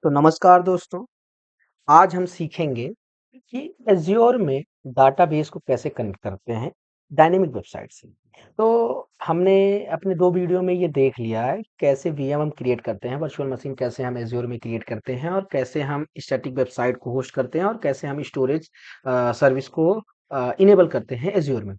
तो नमस्कार दोस्तों, आज हम सीखेंगे कि एज़्योर में डाटाबेस को कैसे कनेक्ट करते हैं डायनेमिक वेबसाइट से। तो हमने अपने 2 वीडियो में ये देख लिया है कैसे वीएम हम क्रिएट करते हैं, वर्चुअल मशीन कैसे हम एज़्योर में क्रिएट करते हैं और कैसे हम स्टैटिक वेबसाइट को होस्ट करते हैं और कैसे हम स्टोरेज सर्विस को इनेबल करते हैं एज़्योर में।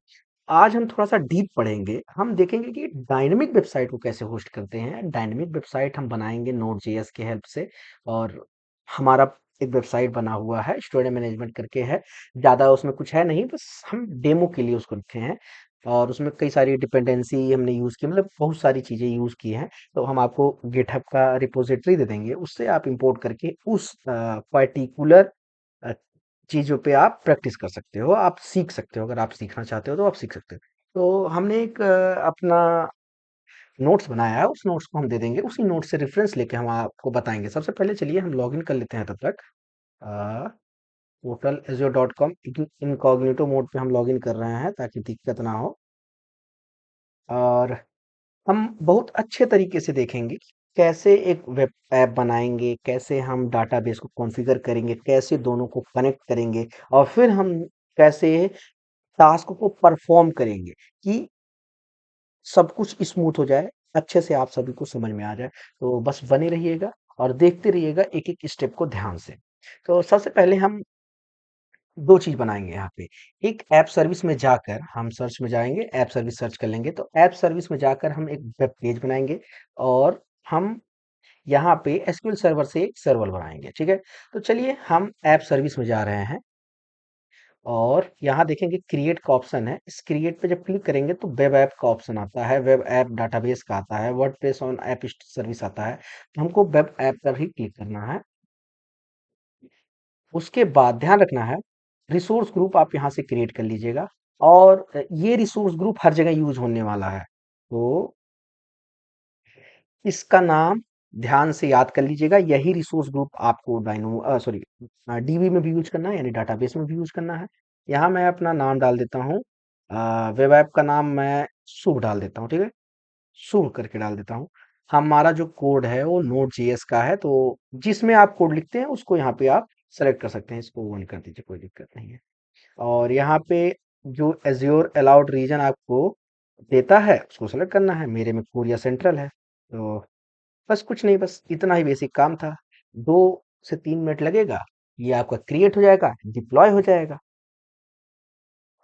आज हम थोड़ा-सा डीप पढ़ेंगे, हम देखेंगे कि डायनेमिक वेबसाइट को कैसे होस्ट करते हैं। डायनेमिक वेबसाइट हम बनाएँगे नोड.जेएस के हेल्प से और हमारा एक वेबसाइट बना हुआ है, स्टोरेज मैनेजमेंट करके है। ज़्यादा उसमें कुछ है नहीं, बस हम डेमो के लिए उसको रखे हैं और उसमें कई सारी डिपेंडेंसी हमने यूज़ की मतलब बहुत सारी चीज़ें यूज़ की हैं। तो हम आपको गिटहब का रिपॉज़िटरी दे देंगे, उससे आप इम्पोर्ट करके उस पर्टिकुलर अ, चीज़ों पे आप प्रैक्टिस कर सकते हो, आप सीख सकते हो। अगर आप सीखना चाहते हो तो आप सीख सकते हो। तो हमने एक अपना नोट्स बनाया है, उस नोट्स को हम दे देंगे, उसी नोट्स से रेफ़रेंस लेके हम आपको बताएँगे। सबसे पहले चलिए हम लॉगिन कर लेते हैं तब तक। अ, पोर्टल azure.com इनकॉग्निटो मोड पे हम लॉगिन कर रहे हैं ताकि दिक्कत ना हो और हम बहुत अच्छे तरीके से देखेंगे कि कैसे एक वेब ऐप बनाएँगे, कैसे हम डाटाबेस को कॉन्फ़िगर करेंगे, कैसे दोनों को कनेक्ट करेंगे और फिर हम कैसे टास्क को परफ़ॉर्म करेंगे कि सब कुछ स्मूथ हो जाए, अच्छे से आप सभी को समझ में आ जाए। तो बस बने रहिएगा और देखते रहिएगा एक-एक स्टेप को ध्यान से। तो सबसे पहले हम 2 चीज़ बनाएँगे यहाँ पे। एक ऐप सर्विस में जाकर हम सर्च में जाएँगे, ऐप सर्विस सर्च कर लेंगे, तो ऐप सर्विस में जाकर हम एक वेब पेज बनाएँगे और हम यहाँ पे एसक्यूएल सर्वर से एक सर्वर बनाएँगे, ठीक है? तो चलिए हम ऐप सर्विस में जा रहे हैं और यहाँ देखेंगे क्रिएट का ऑप्शन है। इस क्रिएट पे जब क्लिक करेंगे तो वेब ऐप का ऑप्शन आता है, वेब ऐप डाटाबेस का आता है, वर्डप्रेस ऑन ऐप सर्विस आता है। तो हमको वेब ऐप पर ही क्लिक करना है। उसके बाद ध्यान रखना है, रिसोर्स ग्रुप आप यहाँ से क्रिएट कर लीजिएगा और ये रिसोर्स ग्रुप हर जगह यूज़ होने वाला है। तो इसका नाम ध्यान से याद कर लीजिएगा, यही रिसोर्स ग्रुप आपको डीबी में भी यूज़ करना है यानी डाटाबेस में भी यूज़ करना है। यहाँ मैं अपना नाम डाल देता हूँ वेब ऐप का नाम मैं शुभ डाल देता हूँ, ठीक है? शुभ करके डाल देता हूँ। हमारा जो कोड है वो नोड.जेएस का है, तो जिसमें आप कोड लिखते हैं उसको यहाँ पे आप सेलेक्ट कर सकते हैं। इसको 1 कर दीजिए, कोई दिक्कत नहीं है। और यहाँ पे जो एज़्योर अलाउड रीजन आपको देता है, उसको सेलेक्ट करना है। मेरे में कोरिया सेंट्रल है, तो बस कुछ नहीं, बस इतना ही बेसिक काम था। 2 से 3 मिनट लगेगा, ये आपका क्रिएट हो जाएगा, डिप्लॉय हो जाएगा।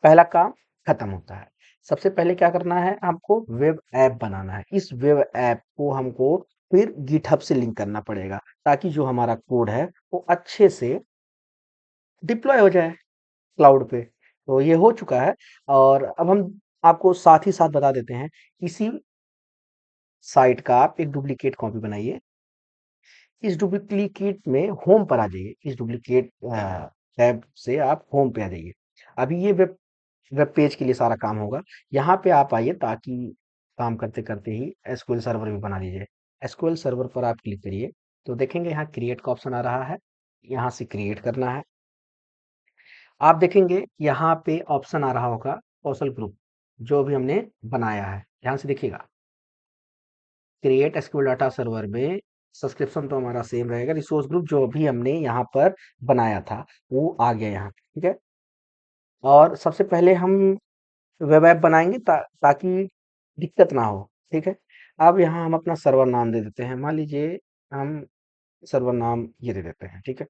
पहला काम खत्म होता है। सबसे पहले क्या करना है आपको वेब ऐप बनाना है। इस वेब ऐप को हमको फिर गिटहब से लिंक करना पड़ेगा ताकि जो हमारा कोड है वो अच्छे से डिप्लॉय हो जाए क्लाउड पे। तो ये हो चुका है और अब हम आपको साथ ही साथ बता देते हैं, इसी साइट का आप एक डुप्लीकेट कॉपी बनाइए। इस डुप्लीकेट में होम पर आ जाइए। इस डुप्लीकेट टैब से आप होम पे आ जाइए। अभी ये वेब वेब पेज के लिए सारा काम होगा। यहाँ पे आप आइए ताकि काम करते-करते ही एसक्यूएल सर्वर भी बना लीजिए। एसक्यूएल सर्वर पर आप क्लिक करिए, तो देखेंगे यहाँ क्रिएट का ऑप्शन आ रहा है। यहाँ से क्रिएट करना है। आप देखेंगे यहाँ पे ऑप्शन आ रहा होगा कौशल ग्रुप, जो भी हमने बनाया है। ध्यान से देखिएगा। क्रिएट एसक्यूएल डाटा सर्वर में सब्सक्रिप्शन तो हमारा सेम रहेगा। रिसोर्स ग्रुप जो भी हमने यहाँ पर बनाया था, वो आ गया यहाँ, ठीक है? और सबसे पहले हम वेब ऐप बनाएँगे ताकि दिक्कत ना हो, ठीक है? अब यहाँ हम अपना सर्वर नाम दे देते हैं। मान लीजिए हम सर्वर नाम ये दे देते हैं, ठीक है?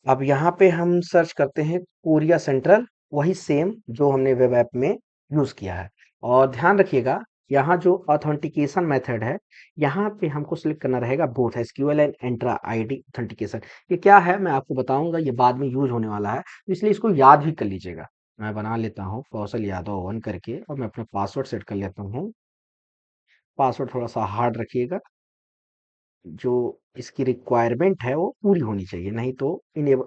अब यहाँ पे हम सर्च करते हैं कोरिया सेंट्रल, वही सेम जो हमने वेब ऐप में यूज़ किया है। और ध्यान रखिएगा, यहाँ जो ऑथेंटिकेशन मेथड है, यहाँ पे हमको सिलेक्ट करना रहेगा both SQL and intra ID authentication. ये क्या है मैं आपको बताऊँगा, ये बाद में यूज़ होने वाला है, तो इसलिए इसको याद भी कर लीजिएगा। मैं बना लेता हूँ कौशल यादव 1 करके और मैं अपना पासवर्ड सेट कर लेता हूँ। पासवर्ड थोड़ा-सा हार्ड रखिएगा, जो इसकी रिक्वायरमेंट है वो पूरी होनी चाहिए, नहीं तो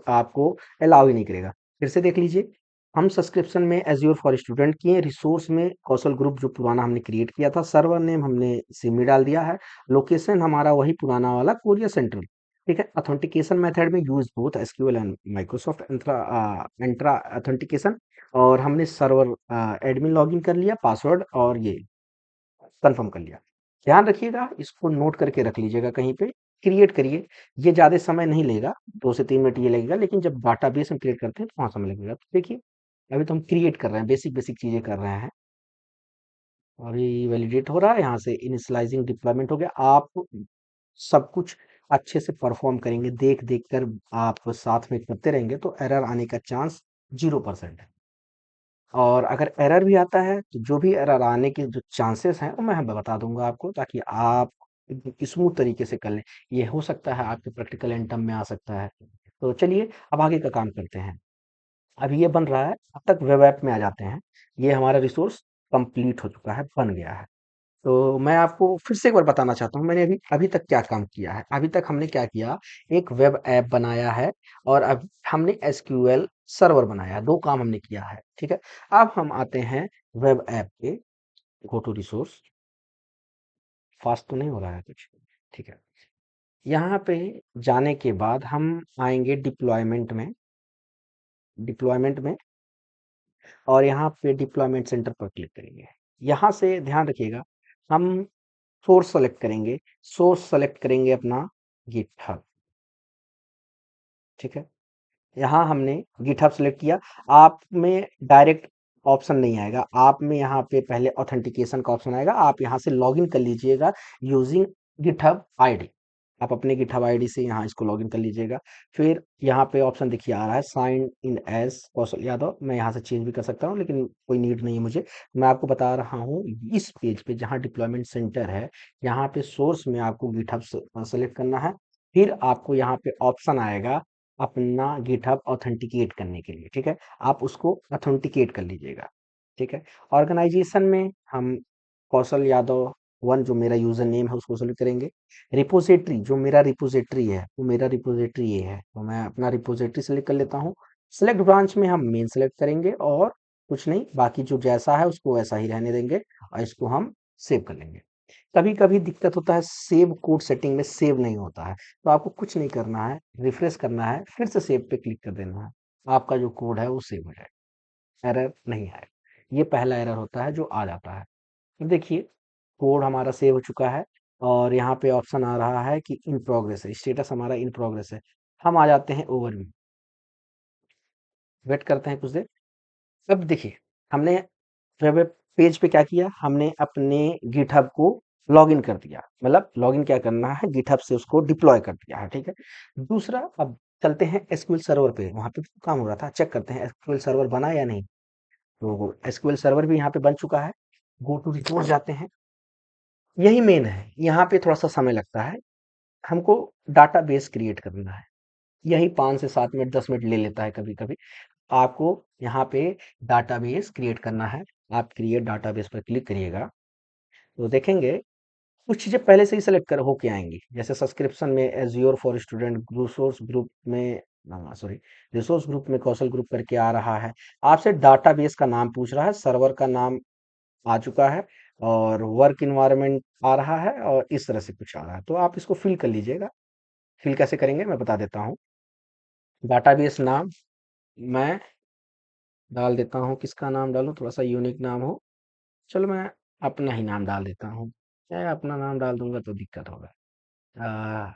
आपको अलाउ ही नहीं करेगा। फिर से देख लीजिए, हम सब्सक्रिप्शन में एज़्योर फॉर स्टूडेंट किए, रिसोर्स में कौशल ग्रुप जो पुराना हमने क्रिएट किया था, सर्वर नेम हमने सिमी डाल दिया है, लोकेशन हमारा वही पुराना वाला कोरिया सेंट्रल, ठीक है? ऑथेंटिकेशन मेथड में use both SQL and Microsoft intra authentication और हमने सर्वर एडमिन लॉगिन कर लिया, पासवर्ड और ये कन्फर्म कर लिया। ध्यान रखिएगा, इसको नोट करके रख लीजिएगा कहीं पे। क्रिएट करिए। ये ज़्यादा समय नहीं लेगा, 2 से 3 मिनट ये लगेगा, लेकिन जब डाटाबेस हम क्रिएट करते हैं तो वहाँ समय लगेगा। तो देखिए, अभी तो हम क्रिएट कर रहे हैं, बेसिक चीज़ें कर रहे हैं। अभी वैलिडेट हो रहा है, यहाँ से इनिशियलाइजिंग डिप्लॉयमेंट हो गया। आप सब कुछ अच्छे से परफॉर्म करेंगे, देख कर आप साथ में करते रहेंगे तो एरर आने का चांस 0% है। और अगर एरर भी आता है तो जो भी एरर आने के जो चांसेस हैं वो मैं बता दूंगा आपको, ताकि आप एकदम स्मूथ तरीके से कर लें। ये हो सकता है आपके प्रैक्टिकल एंड टर्म में आ सकता है। तो चलिए अब आगे का काम करते हैं। अभी ये बन रहा है, अब तक वेब ऐप में आ जाते हैं। ये हमारा रिसोर्स कंप्लीट हो चुका है, बन गया है। तो मैं आपको फिर से एक बार बताना चाहता हूँ, मैंने अभी अभी तक क्या काम किया है। अभी तक हमने क्या किया, एक वेब ऐप बनाया है और अब हमने एसक्यूएल सर्वर बनाया है। 2 काम हमने किया है, ठीक है। अब हम आते हैं वेब ऐप पे, गो टू रिसोर्स। फास्ट तो नहीं हो रहा है कुछ, ठीक है। यहाँ पे जाने के बाद हम आएंगे डिप्लॉयमेंट में और यहाँ पे डिप्लॉयमेंट सेंटर पर क्लिक करेंगे। यहाँ से ध्यान रखिएगा, हम सोर्स सेलेक्ट करेंगे अपना गिटहब, ठीक है। यहाँ हमने गिटहब सेलेक्ट किया। आप में डायरेक्ट ऑप्शन नहीं आएगा, आप में यहाँ पे पहले ऑथेंटिकेशन का ऑप्शन आएगा। आप यहाँ से लॉगिन कर लीजिएगा यूजिंग गिटहब आईडी। आप अपने गिटहब आईडी से यहाँ इसको लॉगिन कर लीजिएगा। फिर यहाँ पे ऑप्शन देखिए आ रहा है sign in as Kaushal Yadav. मैं यहाँ से चेंज भी कर सकता हूँ, लेकिन कोई नीड नहीं है मुझे। मैं आपको बता रहा हूँ, इस पेज पे जहाँ डिप्लॉयमेंट सेंटर है, यहाँ पे सोर्स में आपको गिटहब सेलेक्ट करना है। फिर आपको यहाँ पे ऑप्शन आएगा अपना गिटहब ऑथेंटिकेट करने के लिए, ठीक है। आप उसको ऑथेंटिकेट कर लीजिएगा, ठीक है। ऑर्गेनाइजेशन में हम कौशल यादव 1 जो मेरा यूजर नेम है उसको सेलेक्ट करेंगे। रिपोजिटरी जो मेरा रिपोजिटरी है, वो मेरा रिपोजिटरी ये है, तो मैं अपना रिपोजिटरी सेलेक्ट कर लेता हूँ। सेलेक्ट ब्रांच में हम मेन सेलेक्ट करेंगे और कुछ नहीं, बाकी जो जैसा है उसको वैसा ही रहने देंगे और इसको हम सेव कर लेंगे। कभी कभी दिक्कत होता है, सेव कोड सेटिंग में सेव नहीं होता है, तो आपको कुछ नहीं करना है, रिफ्रेश करना है, फिर से सेव पे क्लिक कर देना है। आपका जो कोड है वो सेव हो जाएगा, एरर नहीं आएगा। ये पहला एरर होता है जो आ जाता है। तो देखिए, कोड हमारा सेव हो चुका है और यहाँ पे ऑप्शन आ रहा है कि इन प्रोग्रेस है, स्टेटस हमारा इन प्रोग्रेस है। हम आ जाते हैं ओवरव्यू, वेट करते हैं कुछ देर। अब देखिए, हमने वेब पेज पे क्या किया, हमने अपने गिटहब को लॉगिन कर दिया। मतलब लॉगिन क्या करना है, गिटहब से उसको डिप्लॉय कर दिया है, ठीक है। दूसरा, अब चलते हैं एसक्यूएल सर्वर पे, वहां पे काम हो रहा था, चेक करते हैं एसक्यूएल सर्वर बना या नहीं। तो एसक्यूएल सर्वर भी यहाँ पे बन चुका है। गो टू रिसोर्स जाते हैं, यही मेन है। यहाँ पे थोड़ा सा समय लगता है, हमको डाटाबेस क्रिएट करना है। यही 5 से 7 मिनट 10 मिनट ले लेता है कभी कभी। आपको यहाँ पे डाटाबेस क्रिएट करना है। आप क्रिएट डाटाबेस पर क्लिक करिएगा तो देखेंगे कुछ चीजें पहले से ही सेलेक्ट कर होके आएंगी। जैसे सब्सक्रिप्शन में azure for student, resource group में सॉरी रिसोर्स ग्रुप में कौशल ग्रुप करके आ रहा है। आपसे डाटाबेस का नाम पूछ रहा है, सर्वर का नाम आ चुका है और वर्क इन्वायरमेंट आ रहा है और इस तरह से कुछ आ रहा है। तो आप इसको फिल कर लीजिएगा। फिल कैसे करेंगे मैं बता देता हूँ। डाटाबेस नाम मैं डाल देता हूँ, किसका नाम डालूँ, थोड़ा सा यूनिक नाम हो। चलो मैं अपना ही नाम डाल देता हूँ, क्या अपना नाम डाल दूंगा तो दिक्कत होगा। आ,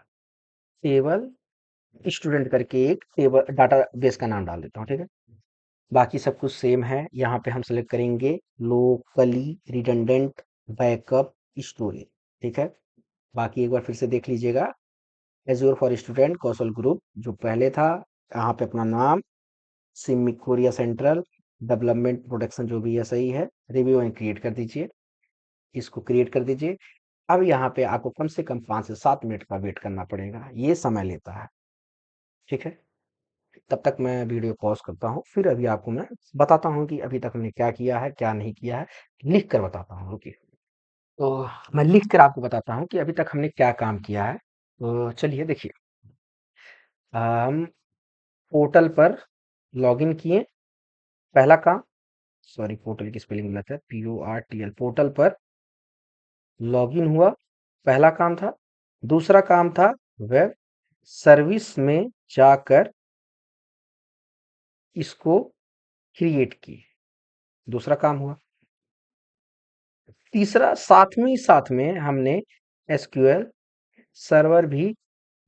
टेबल स्टूडेंट करके एक टेबल डाटाबेस का नाम डाल देता हूँ, ठीक है। बाकी सब कुछ सेम है। यहाँ पे हम सेलेक्ट करेंगे लोकली रिडंडेंट बैकअप स्टोरेज, ठीक है। बाकी एक बार फिर से देख लीजिएगा, azure for student Kaushal group जो पहले था, यहाँ पे अपना नाम Simi Korea central development production जो भी है सही है। रिव्यू एंड क्रिएट कर दीजिए, इसको क्रिएट कर दीजिए। अब यहाँ पे आपको कम से कम 5 से 7 मिनट का वेट करना पड़ेगा, ये समय लेता है, ठीक है। तब तक मैं वीडियो पॉज करता हूँ, फिर अभी आपको मैं बताता हूँ कि अभी तक हमने क्या किया है क्या नहीं किया है। लिख कर बताता हूँ, रुकिए। तो मैं लिख कर आपको बताता हूँ कि अभी तक हमने क्या काम किया है। तो चलिए देखिए, हम पोर्टल पर लॉगिन किए, पहला काम। सॉरी, पोर्टल की स्पेलिंग गलत है, PORTL। पोर्टल पर लॉगिन हुआ, पहला काम था। दूसरा काम था वेब सर्विस में जाकर इसको क्रिएट किए, दूसरा काम हुआ। तीसरा, साथ में हमने एसक्यूएल सर्वर भी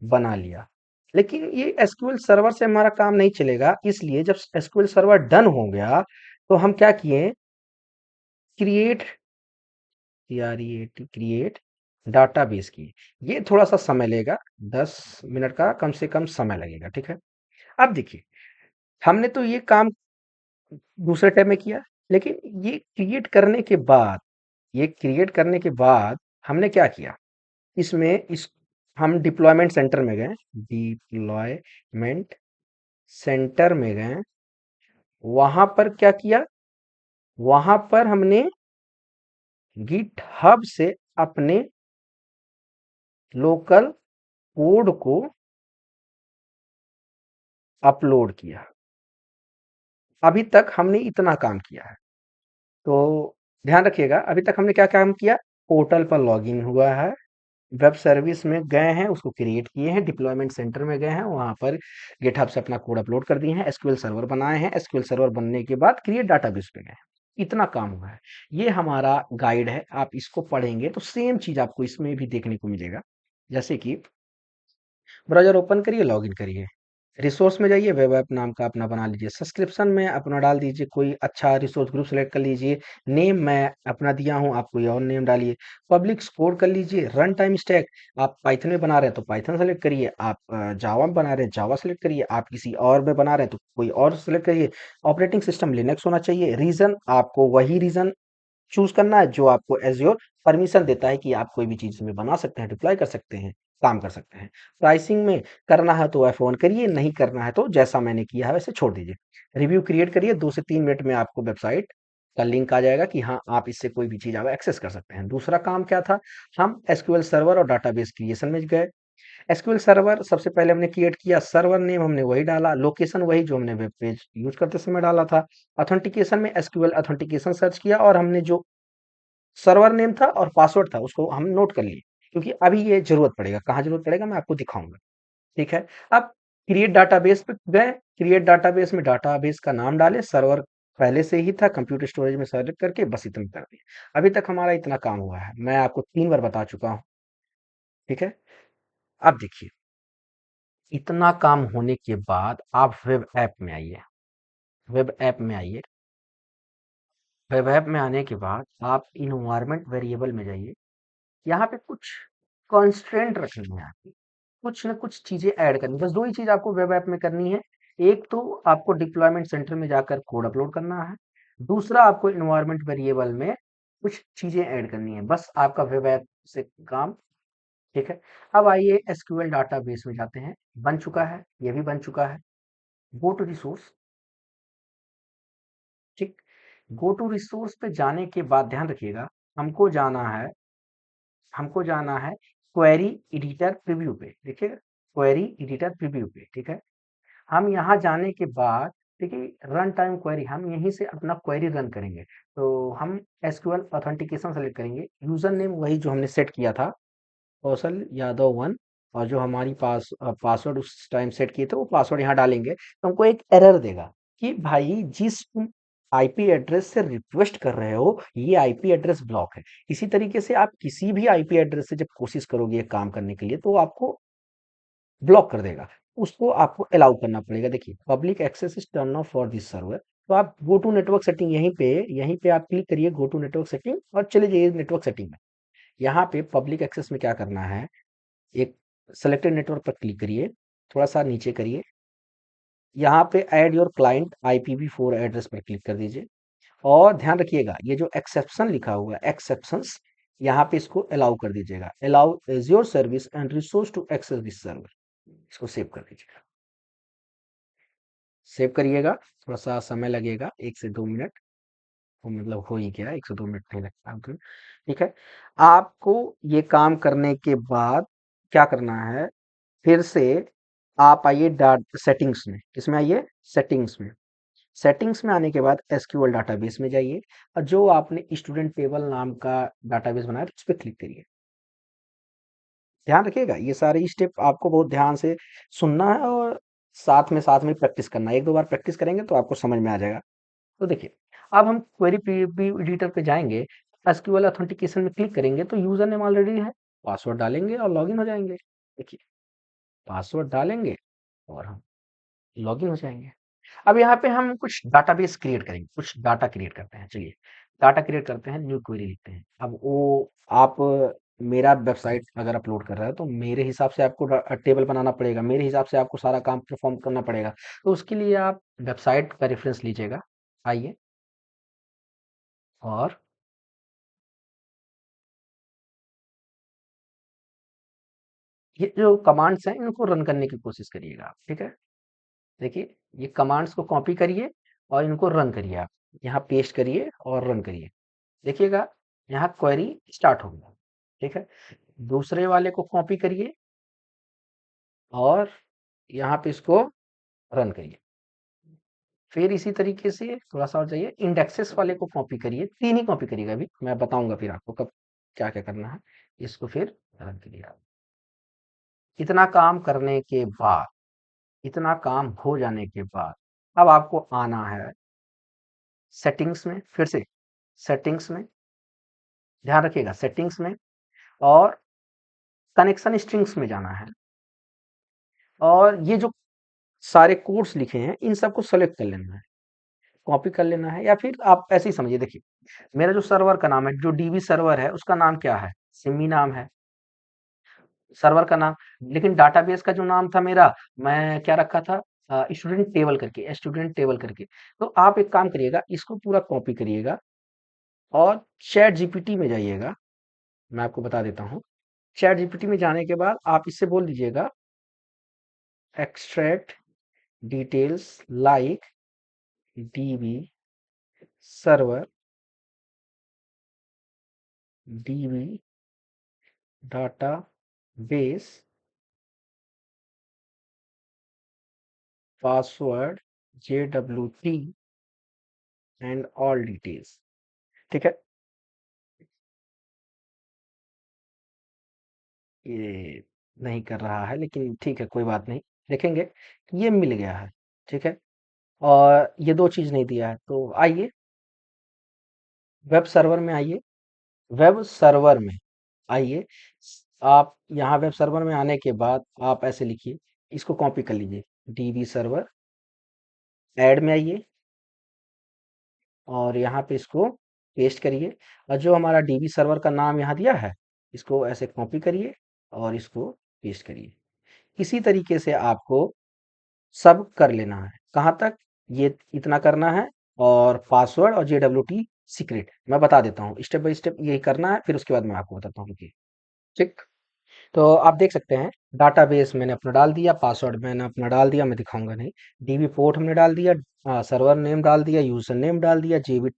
बना लिया। लेकिन ये एसक्यूएल सर्वर से हमारा काम नहीं चलेगा, इसलिए जब एसक्यूएल सर्वर डन हो गया तो हम क्या किए, क्रिएट, क्रिएट डाटाबेस की। ये थोड़ा सा समय लेगा, 10 मिनट का कम से कम समय लगेगा, ठीक है। अब देखिए, हमने तो ये काम दूसरे टैब में किया, लेकिन ये क्रिएट करने के बाद हमने क्या किया, इसमें इस हम डिप्लॉयमेंट सेंटर में गए, डिप्लॉयमेंट सेंटर में गए, वहां पर क्या किया, वहां पर हमने गिटहब से अपने लोकल कोड को अपलोड किया। अभी तक हमने इतना काम किया है, तो ध्यान रखिएगा, अभी तक हमने क्या काम किया, पोर्टल पर लॉगिन हुआ है, वेब सर्विस में गए हैं, उसको क्रिएट किए हैं, डिप्लॉयमेंट सेंटर में गए हैं, वहां पर गिटहब से अपना कोड अपलोड कर दिए हैं, एसक्यूएल सर्वर बनाए हैं, एसक्यूएल सर्वर बनने के बाद क्रिएट डाटाबेस पे गए हैं। इतना काम हुआ है। ये हमारा गाइड है, आप इसको पढ़ेंगे तो सेम चीज आपको इसमें भी देखने को मिलेगा। जैसे कि ब्राउज़र ओपन करिए, लॉगिन करिए, रिसोर्स में जाइए, वेब ऐप नाम का अपना बना लीजिए, सब्सक्रिप्शन में अपना डाल दीजिए, कोई अच्छा रिसोर्स ग्रुप सेलेक्ट कर लीजिए, नेम मैं अपना दिया हूँ, आप कोई और नेम डालिए, पब्लिक कोड कर लीजिए, रन टाइम स्टैक, आप पाइथन में बना रहे हैं तो पाइथन सेलेक्ट करिए, आप जावा में बना रहे हैं जावा सेलेक्ट करिए, आप किसी और में बना रहे हैं तो कोई और सेलेक्ट करिए, ऑपरेटिंग सिस्टम लिनक्स होना चाहिए, रीजन आपको वही रीजन चूज करना है जो आपको एज़्योर परमिशन देता है कि आप कोई भी चीज़ इसमें बना सकते हैं, डिप्लॉय कर सकते हैं, काम कर सकते हैं। प्राइसिंग में करना है तो F1 करिए, नहीं करना है तो जैसा मैंने किया है वैसे छोड़ दीजिए। रिव्यू क्रिएट करिए, 2 से 3 मिनट में आपको वेबसाइट का लिंक आ जाएगा कि हाँ, आप इससे कोई भी चीज़ आप एक्सेस कर सकते हैं। दूसरा काम क्या था, हम एसक्यूएल सर्वर और डाटाबेस क्रिएशन में गए। एसक्यूएल सर्वर सबसे पहले हमने क्रिएट किया, सर्वर नेम हमने वही डाला, लोकेशन वही जो हमने वेब पेज यूज़ करते समय डाला था। ऑथेंटिकेशन में एसक्यूएल ऑथेंटिकेशन सर्च किया और हमने जो सर्वर नेम था और पासवर्ड था उसको हम नोट कर लिए, क्योंकि अभी ये जरूरत पड़ेगा, कहाँ जरूरत पड़ेगा मैं आपको दिखाऊंगा, ठीक है। अब क्रिएट डाटाबेस पे गए, क्रिएट डाटाबेस में डाटाबेस का नाम डाले, सर्वर पहले से ही था, कंप्यूटर स्टोरेज में सेलेक्ट करके बस इतना कर दिया। अभी तक हमारा इतना काम हुआ है, मैं आपको 3 बार बता चुका हूँ, ठीक है। अब देखिए, इतना काम होने के बाद आप वेब ऐप में आइए, वेब ऐप में आइए, वेब ऐप में आने के बाद आप इन्वायरमेंट वेरिएबल में जाइए, यहाँ पे कुछ कॉन्स्ट्रेंट रखनी है आपकी, कुछ ना कुछ चीजें ऐड करनी, बस दो ही चीज आपको वेब ऐप में करनी है। एक तो आपको डिप्लॉयमेंट सेंटर में जाकर कोड अपलोड करना है, दूसरा आपको इन्वायरमेंट वेरिएबल में कुछ चीजें ऐड करनी है, बस आपका वेब ऐप से काम, ठीक है। अब आइए एसक्यूएल डाटाबेस में जाते हैं, बन चुका है, ये भी बन चुका है। गो टू रिसोर्स, ठीक, गो टू रिसोर्स पे जाने के बाद ध्यान रखिएगा, हमको जाना है, हमको जाना है क्वेरी एडिटर प्रीव्यू पे, देखिए क्वेरी एडिटर प्रीव्यू पे, ठीक है। हम यहाँ जाने के बाद देखिए रन टाइम क्वेरी, हम यहीं से अपना क्वेरी रन करेंगे, तो हम एसक्यूएल ऑथेंटिकेशन सेलेक्ट करेंगे, यूजर नेम वही जो हमने सेट किया था, कौशल यादव 1, और जो हमारी पासवर्ड उस टाइम सेट किए थे वो पासवर्ड यहाँ डालेंगे, तो हमको एक एरर देगा कि भाई जिस तुम आईपी एड्रेस से रिक्वेस्ट कर रहे हो ये आईपी एड्रेस ब्लॉक है। इसी तरीके से आप किसी भी आईपी एड्रेस से जब कोशिश करोगे ये काम करने के लिए तो आपको ब्लॉक कर देगा, उसको आपको अलाउ करना पड़ेगा। देखिए public access is turn off for this server, तो आप गो टू नेटवर्क सेटिंग, यहीं पे आप क्लिक करिए गो टू नेटवर्क सेटिंग और चले जाइए नेटवर्क सेटिंग में। यहाँ पे पब्लिक एक्सेस में क्या करना है, एक सेलेक्टेड नेटवर्क पर क्लिक करिए, थोड़ा सा नीचे करिए, यहाँ पे add your client IPv4 address पर क्लिक कर दीजिए, और ध्यान रखिएगा ये जो एक्सेप्शन लिखा हुआ है, एक्सेप्शंस, यहाँ पे इसको अलाउ कर दीजिएगा, allow Azure service and resource to access this server, इसको सेव कर दीजिएगा। सेव करिएगा, थोड़ा सा समय लगेगा, 1 से 2 मिनट, वो मतलब हो ही गया, 1 से 2 मिनट नहीं लगता हमको, ठीक है। आपको ये काम करने के बाद क्या करना है, फिर से आप आइए डाट सेटिंग्स में, किसमें आइए, सेटिंग्स में, सेटिंग्स में आने के बाद एसक्यूएल डाटाबेस में जाइए, और जो आपने स्टूडेंट टेबल नाम का डाटाबेस बनाया था उस पर क्लिक करिए। ध्यान रखिएगा ये सारे स्टेप आपको बहुत ध्यान से सुनना है, और साथ में प्रैक्टिस करना है, 1-2 बार प्रैक्टिस करेंगे तो आपको समझ में आ जाएगा। तो देखिए, अब हम क्वेरी प्रीव्यू एडिटर पे जाएंगे, एसक्यूएल ऑथेंटिकेशन में क्लिक करेंगे तो यूजर नेम ऑलरेडी है, पासवर्ड डालेंगे और लॉगिन हो जाएंगे। देखिए पासवर्ड डालेंगे और हम लॉगिन हो जाएंगे। अब यहाँ पे हम कुछ डाटाबेस क्रिएट करेंगे, कुछ डाटा क्रिएट करते हैं। चलिए डाटा क्रिएट करते हैं, न्यू क्वेरी लिखते हैं। अब वो आप मेरा वेबसाइट अगर अपलोड कर रहा है तो मेरे हिसाब से आपको टेबल बनाना पड़ेगा, मेरे हिसाब से आपको सारा काम परफॉर्म करना पड़ेगा। तो उसके लिए आप वेबसाइट का रेफरेंस लीजिएगा। आइए, और ये जो कमांड्स हैं इनको रन करने की कोशिश करिएगा आप, ठीक है। देखिए, ये कमांड्स को कॉपी करिए और इनको रन करिए आप। यहाँ पेस्ट करिए और रन करिए। देखिएगा, यहाँ क्वेरी स्टार्ट हो गया, ठीक है। दूसरे वाले को कॉपी करिए और यहाँ पे इसको रन करिए। फिर इसी तरीके से थोड़ा सा और जाइए, इंडेक्सेस वाले को कॉपी करिए। 3 ही कॉपी करिएगा, अभी मैं बताऊंगा फिर आपको कब क्या क्या करना है। इसको फिर रन करिए आप। इतना काम करने के बाद, इतना काम हो जाने के बाद, अब आपको आना है सेटिंग्स में। फिर से सेटिंग्स में, ध्यान रखिएगा, सेटिंग्स में और कनेक्शन स्ट्रिंग्स में जाना है। और ये जो सारे कोड्स लिखे हैं इन सबको सेलेक्ट कर लेना है, कॉपी कर लेना है, या फिर आप ऐसे ही समझिए। देखिए, मेरा जो सर्वर का नाम है, जो डीबी सर्वर है, उसका नाम क्या है? सिमी नाम है सर्वर का नाम। लेकिन डाटाबेस का जो नाम था मेरा, मैं क्या रखा था? स्टूडेंट टेबल करके। तो आप एक काम करिएगा, इसको पूरा कॉपी करिएगा और चैट जीपीटी में जाइएगा। मैं आपको बता देता हूँ। चैट जीपीटी में जाने के बाद आप इससे बोल दीजिएगा extract details like dB server, dB data base, password, JWT and all details, ठीक है। ये नहीं कर रहा है, लेकिन ठीक है, कोई बात नहीं। देखेंगे कि ये मिल गया है, ठीक है। और ये 2 चीज़ नहीं दिया है, तो आइए वेब सर्वर में आइए। वेब सर्वर में आइए, आप यहाँ वेब सर्वर में आने के बाद आप ऐसे लिखिए, इसको कॉपी कर लीजिए, डीबी सर्वर, ऐड में आइए और यहाँ पे इसको पेस्ट करिए। और जो हमारा डीबी सर्वर का नाम यहाँ दिया है, इसको ऐसे कॉपी करिए और इसको पेस्ट करिए। इसी तरीके से आपको सब कर लेना है। कहाँ तक? ये इतना करना है। और पासवर्ड और JWT सीक्रेट मैं बता देता हूँ, स्टेप बाय स्टेप यही करना है, फिर उसके बाद मैं आपको बताता हूँ कि ठीक। तो आप देख सकते हैं, डाटाबेस मैंने अपना डाल दिया, पासवर्ड मैंने अपना डाल दिया, मैं दिखाऊंगा नहीं। डीबी पोर्ट हमने डाल दिया, सर्वर नेम डाल दिया, यूजर नेम डाल दिया, जेबी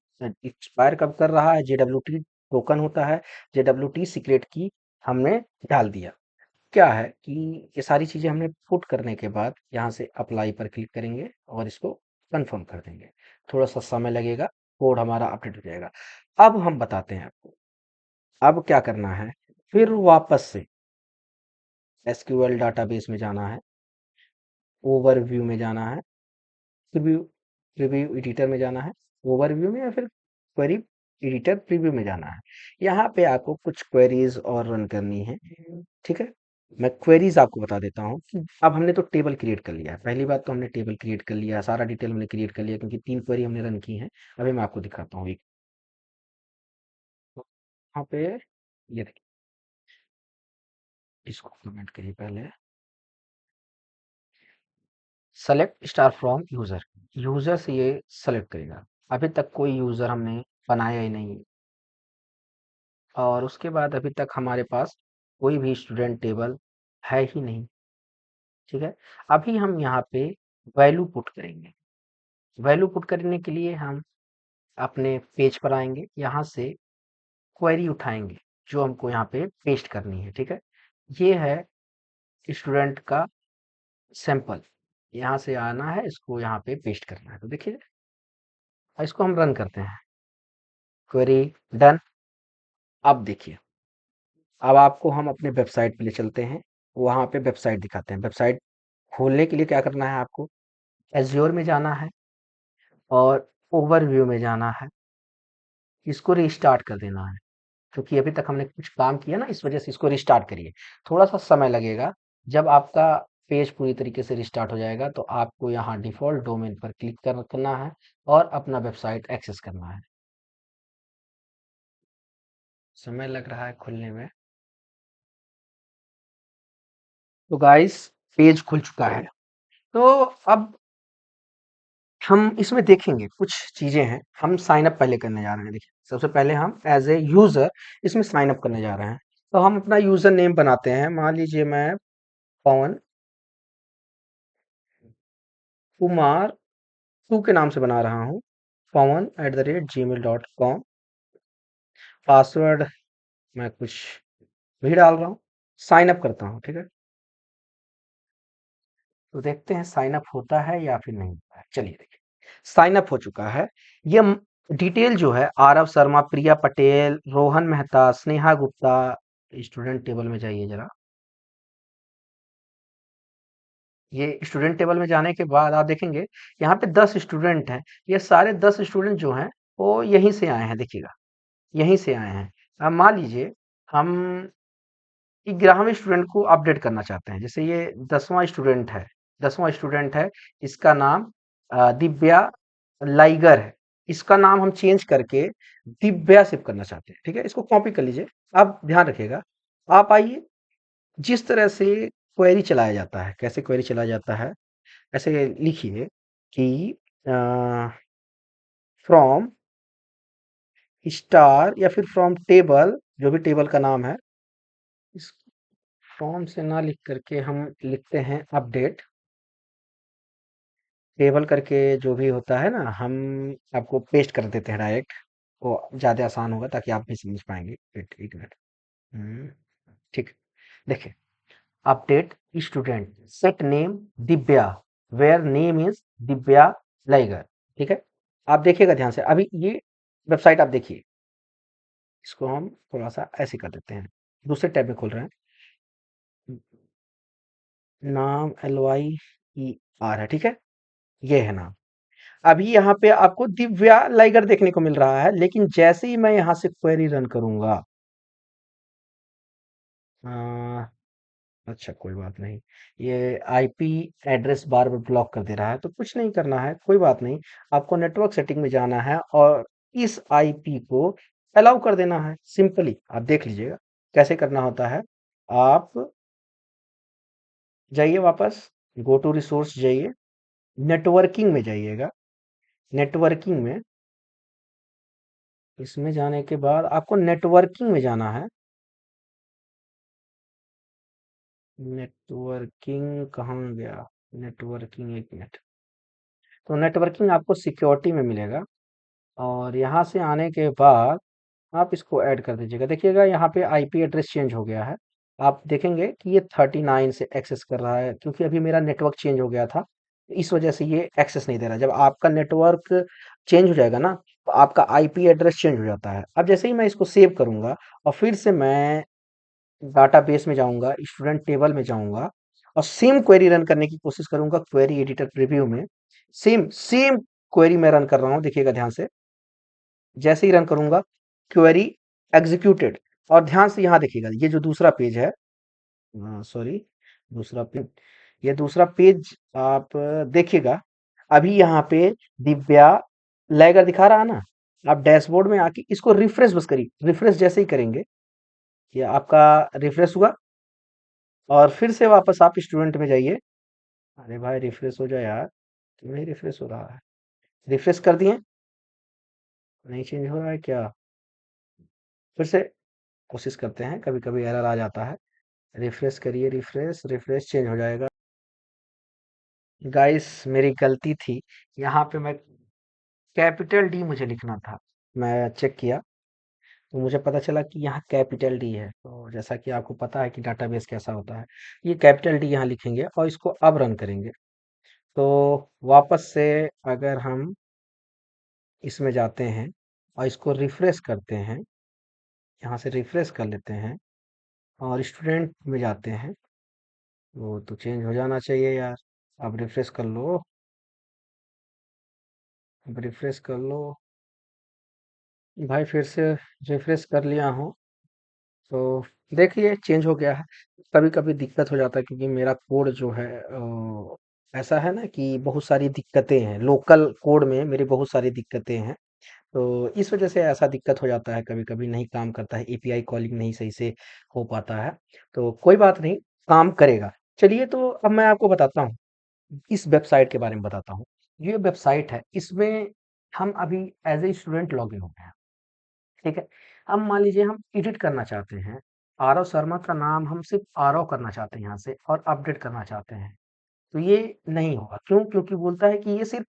एक्सपायर कब कर रहा है, JWT टोकन होता है, JWT सीक्रेट की हमने डाल दिया। क्या है कि ये सारी चीजें हमने पुट करने के बाद यहाँ से अप्लाई पर क्लिक करेंगे और इसको कंफर्म कर देंगे। थोड़ा सा समय लगेगा, कोड हमारा अपडेट हो जाएगा। अब हम बताते हैं आपको अब क्या करना है। फिर वापस से SQL डाटाबेस में जाना है, ओवरव्यू में जाना है, प्रीव्यू प्रीव्यू एडिटर में जाना है, ओवरव्यू में, या फिर क्वेरी एडिटर प्रीव्यू में जाना है। यहाँ पे आपको कुछ क्वेरीज और रन करनी है, ठीक है। मैं क्वेरीज आपको बता देता हूँ कि अब हमने तो टेबल क्रिएट कर लिया है। पहली बात तो हमने टेबल क्रिएट कर लिया, सारा डिटेल हमने क्रिएट कर लिया, क्योंकि 3 क्वेरी हमने रन की है। अभी मैं आपको दिखाता हूँ एक। तो यहाँ पे ये देखिए, इसको कमेंट करिए पहले। Select star from user, user से ये सेलेक्ट करेगा। अभी तक कोई यूजर हमने बनाया ही नहीं, और उसके बाद अभी तक हमारे पास कोई भी स्टूडेंट टेबल है ही नहीं, ठीक है। अभी हम यहाँ पे वैल्यू पुट करेंगे। वैल्यू पुट करने के लिए हम अपने पेज पर आएंगे, यहाँ से क्वेरी उठाएंगे जो हमको यहाँ पे पेस्ट करनी है, ठीक है। ये है स्टूडेंट का सैंपल, यहाँ से आना है, इसको यहाँ पे पेस्ट करना है। तो देखिए, इसको हम रन करते हैं, क्वेरी डन। अब देखिए, अब आपको हम अपने वेबसाइट पे ले चलते हैं, वहाँ पे वेबसाइट दिखाते हैं। वेबसाइट खोलने के लिए क्या करना है आपको? एज़्योर में जाना है और ओवरव्यू में जाना है, इसको रिस्टार्ट कर देना है। क्योंकि अभी तक हमने कुछ काम किया ना, इस वजह से इसको रिस्टार्ट करिए। थोड़ा सा समय लगेगा, जब आपका पेज पूरी तरीके से रिस्टार्ट हो जाएगा। तो आपको यहाँ डिफ़ॉल्ट डोमेन पर क्लिक करना है और अपना वेबसाइट एक्सेस करना है। समय लग रहा है खुलने में। तो गाइस, पेज खुल चुका है। तो अब हम इसमें देखेंगे कुछ चीज़ें हैं। हम साइन अप पहले करने जा रहे हैं। देखिए, सबसे पहले हम एज़ ए यूज़र इसमें साइन अप करने जा रहे हैं। तो हम अपना यूज़र नेम बनाते हैं। मान लीजिए मैं पवन कुमार 2 के नाम से बना रहा हूँ। pawan@gmail.com। पासवर्ड मैं कुछ भी डाल रहा हूँ। साइन अप करता हूँ, ठीक है? तो देखते हैं साइन अप होता है या फिर नहीं होता है। चलिए देखिए, साइन अप हो चुका है। ये डिटेल जो है, आरव शर्मा, प्रिया पटेल, रोहन मेहता, स्नेहा गुप्ता। स्टूडेंट टेबल में जाइए जरा। ये स्टूडेंट टेबल में जाने के बाद आप देखेंगे यहाँ पे 10 स्टूडेंट हैं। ये सारे 10 स्टूडेंट जो हैं वो यहीं से आए हैं, देखिएगा, यहीं से आए हैं। अब मान लीजिए हम 11वें स्टूडेंट को अपडेट करना चाहते हैं। जैसे ये 10वां स्टूडेंट है, 10वां स्टूडेंट है, इसका नाम दिव्या लाइगर है। इसका नाम हम चेंज करके दिव्या शिफ्ट करना चाहते हैं, ठीक है? इसको कॉपी कर लीजिए। अब ध्यान रखिएगा, आप आइए, जिस तरह से क्वेरी चलाया जाता है, कैसे क्वेरी चलाया जाता है, ऐसे लिखिए कि फ्रॉम स्टार या फिर फ्रॉम टेबल, जो भी टेबल का नाम है। इस फ्रॉम से ना लिख करके हम लिखते हैं अपडेट टेबल करके। जो भी होता है ना, हम आपको पेस्ट कर देते हैं डायरेक्ट। वो ज़्यादा आसान होगा ताकि आप भी समझ पाएंगे। वेट एक मिनट। हम्म, ठीक है। देखिए, update student set name Divya, where name is Divya liger, ठीक है? आप देखिएगा ध्यान से। अभी ये वेबसाइट आप देखिए, इसको हम थोड़ा सा ऐसे कर देते हैं। दूसरे टैब में खोल रहे हैं। नाम LYER है, ठीक है? ये है नाम। अभी यहाँ पे आपको दिव्या लाइगर देखने को मिल रहा है, लेकिन जैसे ही मैं यहाँ से क्वेरी रन करूंगा, अच्छा कोई बात नहीं, ये आईपी एड्रेस बार बार ब्लॉक कर दे रहा है। तो कुछ नहीं करना है, कोई बात नहीं। आपको नेटवर्क सेटिंग में जाना है और इस आईपी को अलाउ कर देना है। सिंपली आप देख लीजिएगा कैसे करना होता है। आप जाइए वापस, गो टू रिसोर्स जाइए, नेटवर्किंग में जाइएगा। नेटवर्किंग में, इसमें जाने के बाद आपको नेटवर्किंग में जाना है। नेटवर्किंग कहाँ गया? नेटवर्किंग, एक मिनट। तो नेटवर्किंग आपको सिक्योरिटी में मिलेगा और यहाँ से आने के बाद आप इसको ऐड कर दीजिएगा। देखिएगा यहाँ पे आईपी एड्रेस चेंज हो गया है। आप देखेंगे कि ये 39 से एक्सेस कर रहा है, क्योंकि अभी मेरा नेटवर्क चेंज हो गया था। इस वजह से ये एक्सेस नहीं दे रहा। जब आपका नेटवर्क चेंज हो जाएगा ना, तो आपका आईपी एड्रेस चेंज हो जाता है। अब जैसे ही मैं इसको सेव करूंगा और फिर से मैं डाटाबेस में जाऊंगा, स्टूडेंट टेबल में जाऊंगा और सेम क्वेरी रन करने की कोशिश करूंगा क्वेरी एडिटर प्रीव्यू में। सेम सेम क्वेरी मैं रन कर रहा हूं, देखिएगा ध्यान से। जैसे ही रन करूंगा, क्वेरी एग्जीक्यूटेड। और ध्यान से यहाँ देखिएगा, ये जो दूसरा पेज है, सॉरी, दूसरा पेज, ये दूसरा पेज आप देखिएगा। अभी यहाँ पे दिव्या लाइगर दिखा रहा है ना। आप डैशबोर्ड में आके इसको रिफ्रेश बस करिए। रिफ्रेश जैसे ही करेंगे, ये आपका रिफ्रेश हुआ और फिर से वापस आप स्टूडेंट में जाइए। अरे भाई रिफ्रेश हो जाए यार, क्यों नहीं रिफ्रेश हो रहा है? रिफ्रेश कर दिए, नहीं चेंज हो रहा है क्या? फिर से कोशिश करते हैं, कभी कभी एरर आ जाता है। रिफ्रेश करिए, रिफ्रेश रिफ्रेश चेंज हो जाएगा। गाइस, मेरी गलती थी। यहाँ पे मैं कैपिटल डी मुझे लिखना था। मैं चेक किया तो मुझे पता चला कि यहाँ कैपिटल डी है। तो जैसा कि आपको पता है कि डाटाबेस कैसा होता है, ये कैपिटल डी यहाँ लिखेंगे और इसको अब रन करेंगे। तो वापस से अगर हम इसमें जाते हैं और इसको रिफ्रेश करते हैं, यहाँ से रिफ्रेश कर लेते हैं और स्टूडेंट में जाते हैं, वो तो चेंज हो जाना चाहिए यार। अब रिफ्रेश कर लो, अब रिफ्रेश कर लो भाई। फिर से रिफ्रेश कर लिया हूँ। तो देखिए चेंज हो गया है। कभी-कभी दिक्कत हो जाता है क्योंकि मेरा कोड जो है ऐसा है ना कि बहुत सारी दिक्कतें हैं। लोकल कोड में मेरी बहुत सारी दिक्कतें हैं। तो इस वजह से ऐसा दिक्कत हो जाता है, कभी-कभी नहीं काम करता है, एपीआई कॉलिंग नहीं सही से हो पाता है। तो कोई बात नहीं, काम करेगा। चलिए तो अब मैं आपको बताता हूँ, इस वेबसाइट के बारे में बताता हूँ। ये वेबसाइट है, इसमें हम अभी एज़ ए स्टूडेंट लॉगिन हो गए हैं, ठीक है? अब मान लीजिए हम एडिट करना चाहते हैं, आरव शर्मा का नाम हम सिर्फ़ आरव करना चाहते हैं यहाँ से और अपडेट करना चाहते हैं, तो ये नहीं होगा। क्यों? क्योंकि बोलता है कि ये सिर्फ़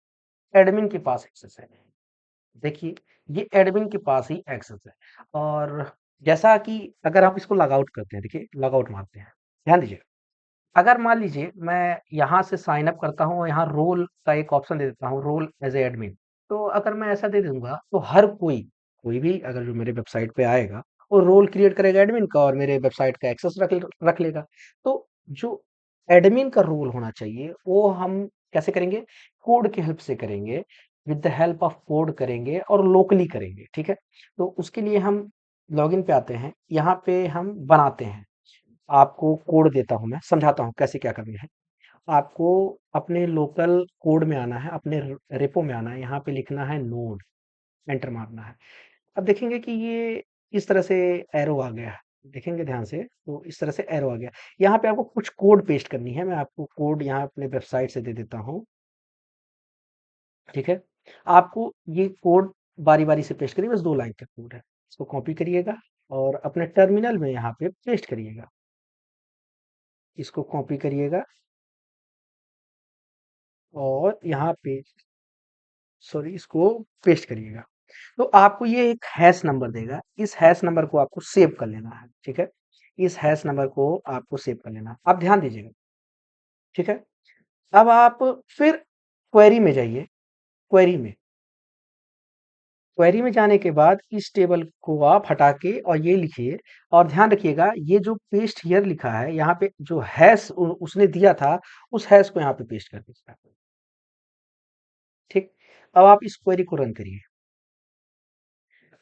एडमिन के पास एक्सेस है। देखिए, ये एडमिन के पास ही एक्सेस है और जैसा कि अगर आप इसको लॉग आउट करते हैं, देखिए लॉग आउट मारते हैं, ध्यान दीजिए। अगर मान लीजिए मैं यहाँ से साइन अप करता हूँ और यहाँ रोल का एक ऑप्शन दे देता हूँ, रोल एज़ ए एडमिन। तो अगर मैं ऐसा दे दूँगा, तो हर कोई भी अगर जो मेरे वेबसाइट पे आएगा, वो रोल क्रिएट करेगा एडमिन का और मेरे वेबसाइट का एक्सेस रख लेगा। तो जो एडमिन का रोल होना चाहिए, वो हम कैसे करेंगे? कोड की हेल्प से करेंगे, with the help of code करेंगे और लोकली करेंगे, ठीक है? तो उसके लिए हम लॉगिन पे आते हैं, यहाँ पे हम बनाते हैं। आपको कोड देता हूँ मैं, समझाता हूँ कैसे क्या करना है। आपको अपने लोकल कोड में आना है, अपने रेपो में आना है, यहाँ पे लिखना है नोड, एंटर मारना है। अब देखेंगे कि ये इस तरह से एरो आ गया है। देखेंगे ध्यान से तो इस तरह से एरो आ गया। यहाँ पे आपको कुछ कोड पेस्ट करनी है। मैं आपको कोड यहाँ अपने वेबसाइट से दे देता हूँ, ठीक है? आपको ये कोड बारी-बारी से पेस्ट करिए, बस 2 लाइन का कोड है। इसको कॉपी करिएगा और अपने टर्मिनल में यहाँ पे पेस्ट करिएगा। इसको कॉपी करिएगा और यहाँ पे सॉरी इसको पेस्ट करिएगा। तो आपको ये एक हैश नंबर देगा। इस हैश नंबर को आपको सेव कर लेना है, ठीक है? इस हैश नंबर को आपको सेव कर लेना है। अब ध्यान दीजिएगा, ठीक है? अब आप फिर क्वेरी में जाइए, क्वेरी में। क्वेरी में जाने के बाद इस टेबल को आप हटा के और ये लिखिए और ध्यान रखिएगा ये जो पेस्ट हियर लिखा है, यहाँ पे जो हैश उसने दिया था, उस हैश को यहाँ पे पेस्ट कर दीजिएगा, ठीक? अब आप इस क्वेरी को रन करिए।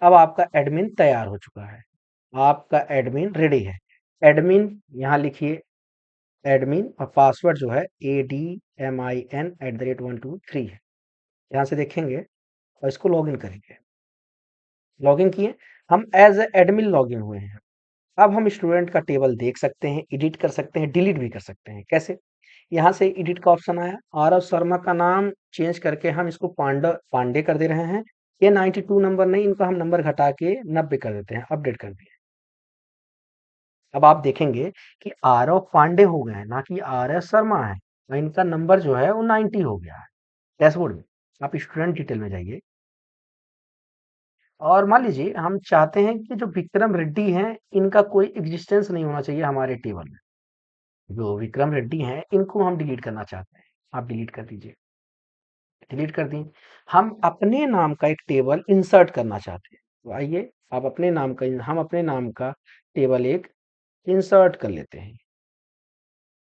अब आपका एडमिन तैयार हो चुका है। आपका एडमिन रेडी है। एडमिन यहाँ लिखिए एडमिन और पासवर्ड जो है ADMIN@123 है। यहाँ से देखेंगे और इसको लॉगिन करेंगे। लॉगिन किए, हम एज ए एडमिन लॉगिन हुए हैं। अब हम स्टूडेंट का टेबल देख सकते हैं, एडिट कर सकते हैं, डिलीट भी कर सकते हैं। कैसे? यहाँ से एडिट का ऑप्शन आया, आरव शर्मा का नाम चेंज करके हम इसको पांडे कर दे रहे हैं। ये 92 नंबर नहीं, इनका हम नंबर घटा के 90 कर देते हैं, अपडेट कर दिए। अब आप देखेंगे कि आरव पांडे हो गए हैं, ना कि आर एस शर्मा है और इनका नंबर जो है वो 90 हो गया है डैशबोर्ड में। आप स्टूडेंट डिटेल में जाइए और मान लीजिए हम चाहते हैं कि जो विक्रम रेड्डी हैं इनका कोई एग्जिस्टेंस नहीं होना चाहिए हमारे टेबल में। जो विक्रम रेड्डी हैं इनको हम डिलीट करना चाहते हैं, आप डिलीट कर दीजिए। डिलीट कर दिए। हम अपने नाम का एक टेबल इंसर्ट करना चाहते हैं, तो आइए आप अपने नाम का हम अपने नाम का टेबल एक इंसर्ट कर लेते हैं,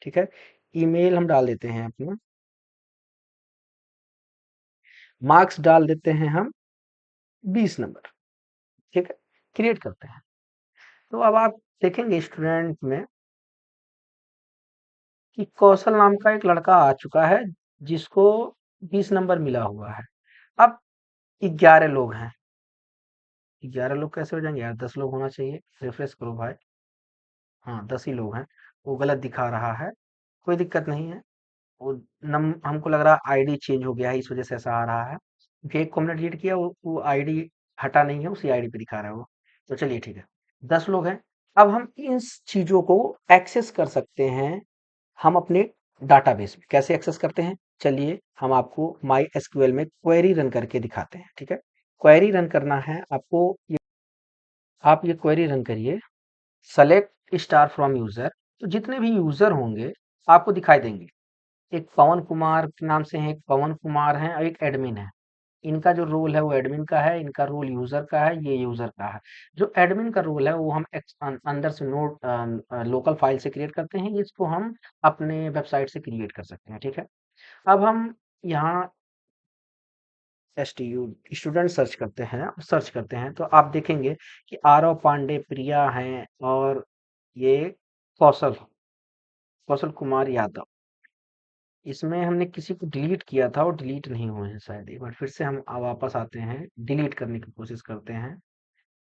ठीक है? ईमेल हम डाल देते हैं अपना, मार्क्स डाल देते हैं हम 20 नंबर, ठीक है? क्रिएट करते हैं। तो अब आप देखेंगे स्टूडेंट में कि कौशल नाम का एक लड़का आ चुका है जिसको 20 नंबर मिला हुआ है। अब 11 लोग हैं। 11 लोग कैसे हो जाएंगे यार? 10 लोग होना चाहिए। रिफ्रेश करो भाई। हाँ 10 ही लोग हैं। वो गलत दिखा रहा है, कोई दिक्कत नहीं है। वो नम हमको लग रहा है आईडी चेंज हो गया है, इस वजह से ऐसा आ रहा है, क्योंकि एक को हमने डिलीट किया, वो आईडी हटा नहीं है, उसी आईडी पे दिखा रहा है वो। तो चलिए ठीक है, 10 लोग हैं। अब हम इन चीजों को एक्सेस कर सकते हैं हम अपने डाटाबेस में। कैसे एक्सेस करते हैं? चलिए हम आपको माई एसक्यूएल में क्वेरी रन करके दिखाते हैं, ठीक है? क्वेरी रन करना है आपको। आप ये क्वेरी रन करिए, सेलेक्ट स्टार फ्रॉम यूजर। तो जितने भी यूजर होंगे आपको दिखाई देंगे। एक पवन कुमार के नाम से है, एक पवन कुमार है और एक एडमिन है। इनका जो रोल है वो एडमिन का है, इनका रोल यूजर का है, ये यूजर का है। जो एडमिन का रोल है वो हम अंदर से नोट लोकल फाइल से क्रिएट करते हैं, इसको हम अपने वेबसाइट से क्रिएट कर सकते हैं, ठीक है? अब हम यहाँ एसटीयू स्टूडेंट सर्च करते हैं तो आप देखेंगे कि आरव पांडे, प्रिया हैं और ये कौशल कौशल कुमार यादव, इसमें हमने किसी को डिलीट किया था और डिलीट नहीं हुए हैं शायद। एक बार फिर से हम वापस आते हैं, डिलीट करने की कोशिश करते हैं।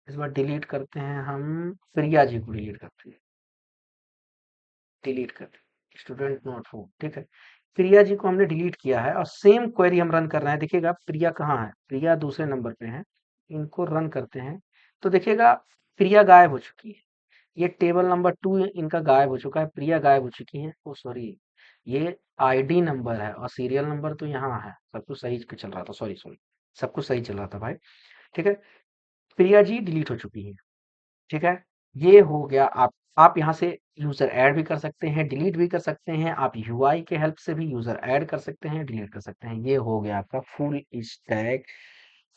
इस बार डिलीट करते हैं हम, प्रिया जी को डिलीट करते हैं, डिलीट कर स्टूडेंट नोट हो, ठीक है। प्रिया जी को हमने डिलीट किया है और सेम क्वेरी हम रन कर रहे हैं। देखिएगा प्रिया कहाँ है, प्रिया दूसरे नंबर पे है। इनको रन करते हैं तो देखिएगा प्रिया गायब हो चुकी है। ये टेबल नंबर 2 इनका गायब हो चुका है, प्रिया गायब हो चुकी है। ओ सॉरी, ये आईडी नंबर है और सीरियल नंबर तो यहाँ है। सब कुछ सही चल रहा था, सॉरी सॉरी, सब कुछ सही चल रहा था भाई, ठीक है। प्रिया जी डिलीट हो चुकी है, ठीक है। ये हो गया। आप यहाँ से यूजर ऐड भी कर सकते हैं, डिलीट भी कर सकते हैं। आप यूआई के हेल्प से भी यूजर ऐड कर सकते हैं, डिलीट कर सकते हैं। ये हो गया आपका फुल स्टैक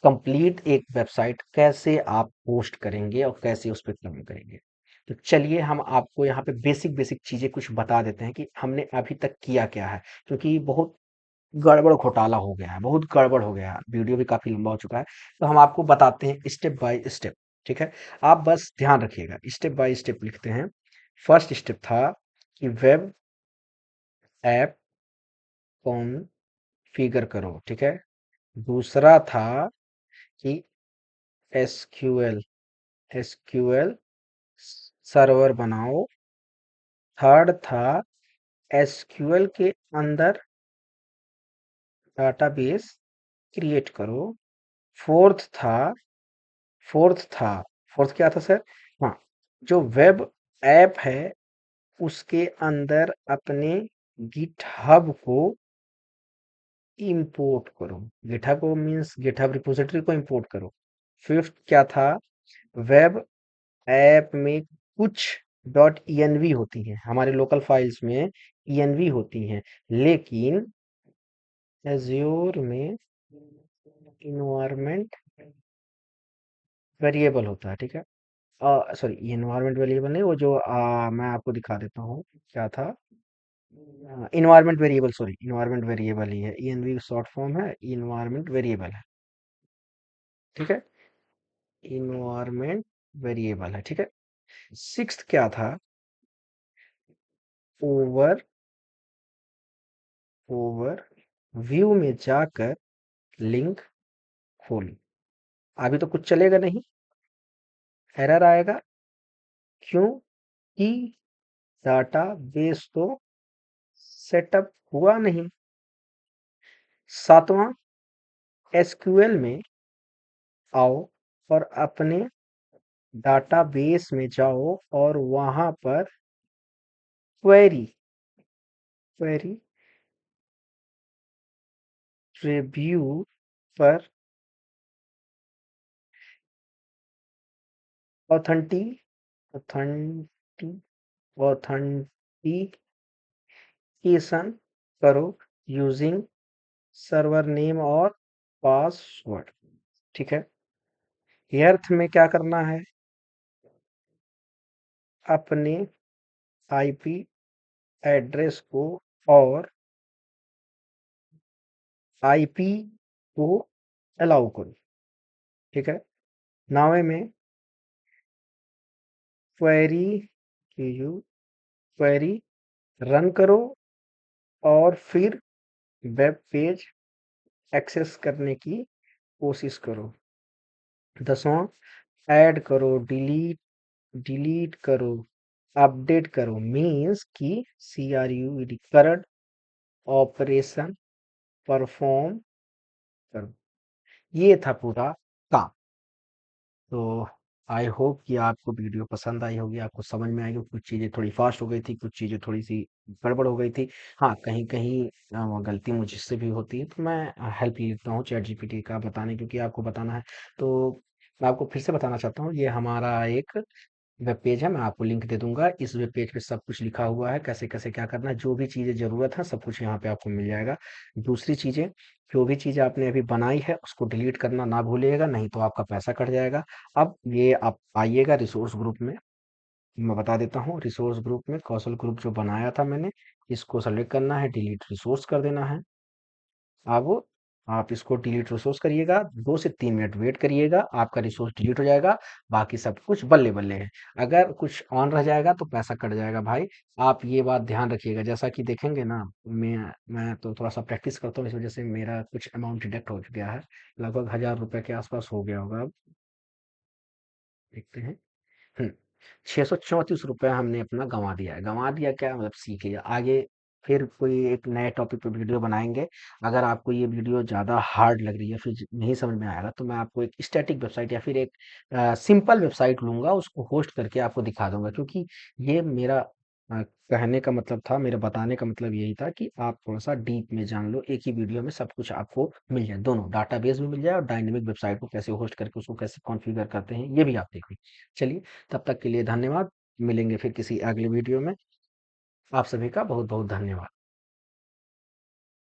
कंप्लीट एक वेबसाइट कैसे आप पोस्ट करेंगे और कैसे उस पर काम करेंगे। तो चलिए हम आपको यहाँ पे बेसिक बेसिक चीजें कुछ बता देते हैं कि हमने अभी तक किया क्या है, क्योंकि बहुत गड़बड़ घोटाला हो गया है, बहुत गड़बड़ हो गया है, वीडियो भी काफी लंबा हो चुका है। तो हम आपको बताते हैं स्टेप बाय स्टेप, ठीक है। आप बस ध्यान रखिएगा, स्टेप बाय स्टेप लिखते हैं। फर्स्ट स्टेप था कि वेब ऐप कॉन्फ़िगर करो, ठीक है। दूसरा था कि एसक्यूएल एसक्यूएल सर्वर बनाओ। थर्ड था एसक्यूएल के अंदर डाटाबेस क्रिएट करो। फोर्थ था फोर्थ था फोर्थ क्या था सर? हाँ, जो वेब ऐप है उसके अंदर अपने गिटहब को इंपोर्ट करो। गिटहब को मीन्स गिटहब रिपोजिटरी को इंपोर्ट करो। फिफ्थ क्या था? वेब ऐप में कुछ डॉट env होती है, हमारे लोकल फाइल्स में env होती हैं, लेकिन एज्योर में इन्वायरमेंट वेरिएबल होता है, ठीक है। सॉरी, ये इन्वायरमेंट वेरिएबल नहीं, वो जो मैं आपको दिखा देता हूँ क्या था। Environment variable, sorry, environment variable ही है, env शॉर्ट फॉर्म है, इन्वायरमेंट वेरिएबल है, ठीक है। इन्वायरमेंट वेरिएबल है, ठीक है। सिक्स्थ क्या था? ओवर ओवर व्यू में जाकर लिंक खोलो। अभी तो कुछ चलेगा नहीं, एरर आएगा, क्यों कि डाटा बेस तो सेटअप हुआ नहीं। सातवां, एसक्यूएल में आओ और अपने डाटाबेस में जाओ और वहां पर क्वेरी क्वेरी रिव्यू पर ऑथेंटी ऑथेंटी ऑथेंटिकेशन करो यूजिंग सर्वर नेम और पासवर्ड, ठीक है। अर्थ में क्या करना है? अपने आईपी एड्रेस को और आईपी को अलाउ करो, ठीक है। नावे में क्वेरी क्वेरी रन करो और फिर वेब पेज एक्सेस करने की कोशिश करो। 10वां, ऐड करो, डिलीट करो, अपडेट करो, मीन्स कि CRUD करंट ऑपरेशन परफॉर्म करो। ये था पूरा काम। तो आई होप कि आपको वीडियो पसंद आई होगी, आपको समझ में आई होगी। कुछ चीज़ें थोड़ी फास्ट हो गई थी, कुछ चीज़ें थोड़ी सी गड़बड़ हो गई थी। हाँ, कहीं कहीं गलती मुझसे भी होती है, तो मैं हेल्प लेता हूँ चैट जीपीटी का बताने, क्योंकि आपको बताना है। तो मैं आपको फिर से बताना चाहता हूँ, ये हमारा एक वेब पेज है, मैं आपको लिंक दे दूंगा। इस वेब पेज पे सब कुछ लिखा हुआ है, कैसे कैसे क्या करना है, जो भी चीज़ें ज़रूरत है सब कुछ यहाँ पे आपको मिल जाएगा। दूसरी चीज़ें, जो भी चीज़ आपने अभी बनाई है उसको डिलीट करना ना भूलिएगा, नहीं तो आपका पैसा कट जाएगा। अब ये आप आइएगा रिसोर्स ग्रुप में, मैं बता देता हूँ। रिसोर्स ग्रुप में कौशल ग्रुप जो बनाया था मैंने, इसको सेलेक्ट करना है, डिलीट रिसोर्स कर देना है। अब आप इसको डिलीट रिसोर्स करिएगा, 2 से 3 मिनट वेट करिएगा, आपका रिसोर्स डिलीट हो जाएगा, बाकी सब कुछ बल्ले-बल्ले है। अगर कुछ ऑन रह जाएगा तो पैसा कट जाएगा भाई, आप ये बात ध्यान रखिएगा। जैसा कि देखेंगे ना, मैं तो थोड़ा-सा प्रैक्टिस करता हूँ, इस वजह से मेरा कुछ अमाउंट डिडक्ट हो गया है, लगभग ₹1000 के आस-पास हो गया होगा अब, देखते हैं। हुँ, ₹634 हमने अपना गँवा दिया है। गँवा दिया क्या मतलब सीख लिया। आगे फिर कोई एक नए टॉपिक पे वीडियो बनाएँगे। अगर आपको ये वीडियो ज़्यादा हार्ड लग रही है, फिर नहीं समझ में आएगा तो मैं आपको एक स्टैटिक वेबसाइट या फिर एक सिंपल वेबसाइट लूँगा, उसको होस्ट करके आपको दिखा दूँगा। क्योंकि ये मेरा कहने का मतलब था, मेरा बताने का मतलब यही था कि आप थोड़ा-सा डीप में जान लो, एक ही वीडियो में सब कुछ आपको मिल जाए, दोनों डाटाबेस भी मिल जाए और डायनामिक वेबसाइट को कैसे होस्ट करके उसको कैसे कॉन्फ़िगर करते हैं, ये भी आप देख लो। चलिए, तब तक के लिए धन्यवाद। मिलेंगे फिर किसी अगले वीडियो में। आप सभी का बहुत-बहुत धन्यवाद।